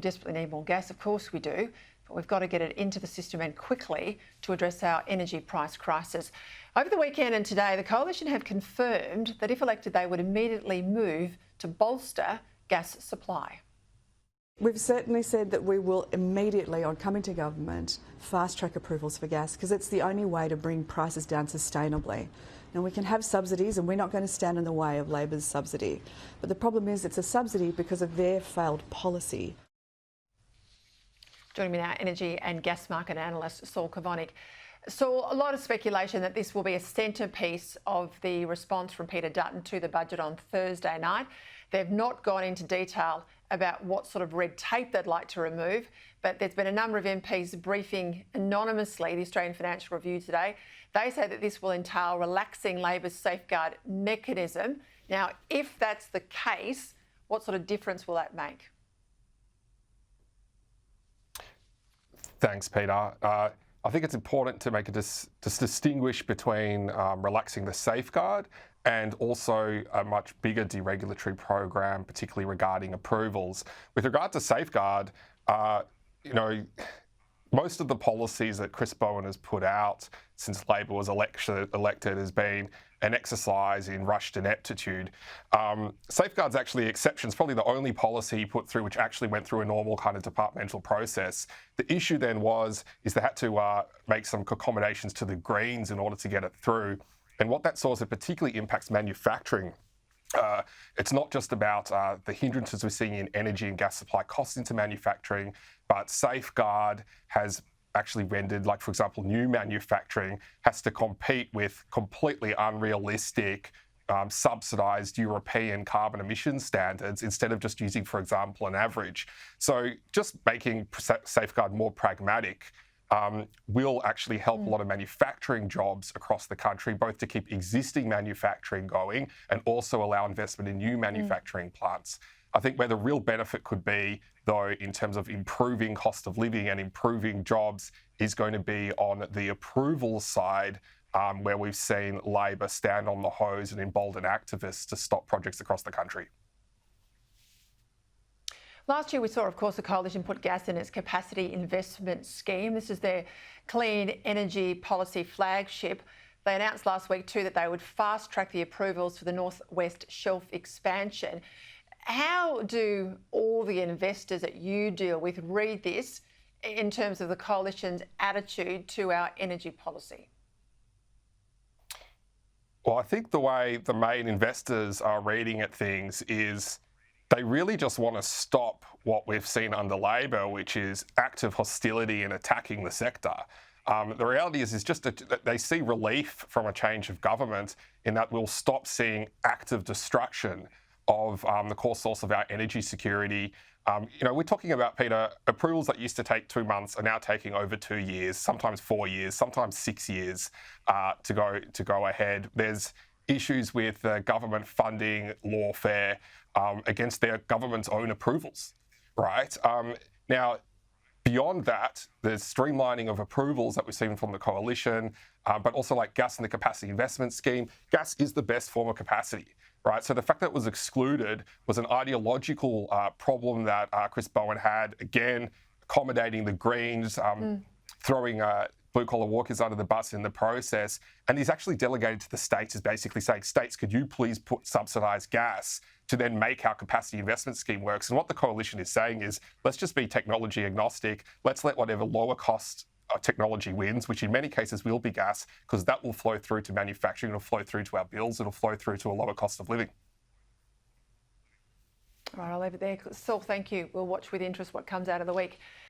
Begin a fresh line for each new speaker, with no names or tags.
desperately need more gas, of course we do, but we've got to get it into the system and quickly to address our energy price crisis. Over the weekend and today, the Coalition have confirmed that if elected, they would immediately move to bolster gas supply.
We've certainly said that we will immediately, on coming to government, fast-track approvals for gas because it's the only way to bring prices down sustainably. Now, we can have subsidies and we're not going to stand in the way of Labor's subsidy. But the problem is it's a subsidy because of their failed policy.
Joining me now, energy and gas market analyst Saul Kavonic. Saul, a lot of speculation that this will be a centrepiece of the response from Peter Dutton to the budget on Thursday night. They've not gone into detail about what sort of red tape they'd like to remove, but there's been a number of MPs briefing anonymously the Australian Financial Review today. They say that this will entail relaxing Labor's safeguard mechanism. Now, if that's the case, what sort of difference will that make?
Thanks, Peter. I think it's important to make a distinguish between relaxing the safeguard and also a much bigger deregulatory program, particularly regarding approvals. With regard to safeguard, most of the policies that Chris Bowen has put out since Labor was elected has been an exercise in rushed ineptitude. Safeguard's actually exceptions, probably the only policy he put through which actually went through a normal kind of departmental process. The issue then is they had to make some accommodations to the Greens in order to get it through. And what that saw is it particularly impacts manufacturing. It's not just about the hindrances we're seeing in energy and gas supply costs into manufacturing, but Safeguard has actually rendered, like, for example, new manufacturing has to compete with completely unrealistic subsidised European carbon emissions standards instead of just using, for example, an average. So just making Safeguard more pragmatic will actually help a lot of manufacturing jobs across the country, both to keep existing manufacturing going and also allow investment in new manufacturing plants. I think where the real benefit could be, though, in terms of improving cost of living and improving jobs is going to be on the approval side, where we've seen Labor stand on the hose and embolden activists to stop projects across the country.
Last year we saw, of course, the Coalition put gas in its capacity investment scheme. This is their clean energy policy flagship. They announced last week too that they would fast-track the approvals for the North West Shelf expansion. How do all the investors that you deal with read this in terms of the Coalition's attitude to our energy policy?
Well, I think the way the main investors are reading at things is they really just want to stop what we've seen under Labor, which is active hostility and attacking the sector. The reality is just that they see relief from a change of government in that we'll stop seeing active destruction of the core source of our energy security. We're talking about, Peter, approvals that used to take 2 months are now taking over 2 years, sometimes 4 years, sometimes 6 years to go ahead. There's issues with government funding lawfare against their government's own approvals, right? Now, beyond that, there's streamlining of approvals that we've seen from the Coalition, but also like gas in the capacity investment scheme. Gas is the best form of capacity, right? So the fact that it was excluded was an ideological problem that Chris Bowen had, again, accommodating the Greens, throwing blue-collar workers under the bus in the process. And he's actually delegated to the states, is basically saying, states, could you please put subsidised gas to then make our capacity investment scheme works? And what the Coalition is saying is, let's just be technology agnostic. Let's let whatever lower cost technology wins, which in many cases will be gas, because that will flow through to manufacturing, it'll flow through to our bills, it'll flow through to a lower cost of living.
All right, I'll leave it there. Saul, thank you. We'll watch with interest what comes out of the week.